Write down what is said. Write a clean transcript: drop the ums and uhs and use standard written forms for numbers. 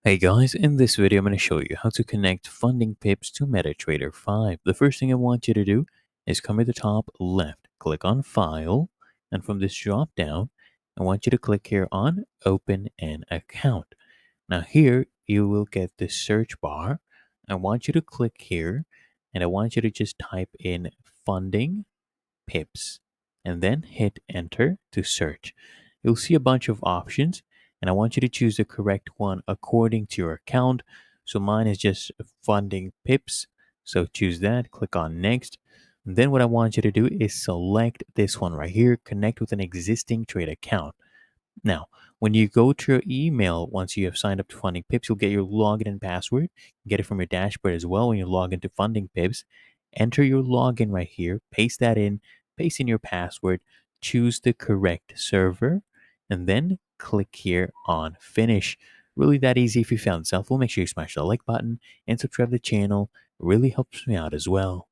Hey guys, in this video I'm going to show you how to connect FundingPips to MetaTrader 5. The first thing I want you to do is come to the top left, click on File, and from this drop down, I want you to click here on Open an Account. Now here you will get the search bar. I want you to click here and I want you to just type in Funding Pips and then hit enter to search. You'll see a bunch of options and I want you to choose the correct one according to your account. So mine is just funding pips. So choose that, click on next. And then what I want you to do is select this one right here, connect with an existing trade account. Now, when you go to your email, once you have signed up to Funding Pips, you'll get your login and password. You get it from your dashboard as well when you log into Funding Pips. Enter your login right here, paste that in, paste in your password, choose the correct server, and then click here on Finish. Really that easy. If you found this helpful, make sure you smash the like button and subscribe to the channel. It really helps me out as well.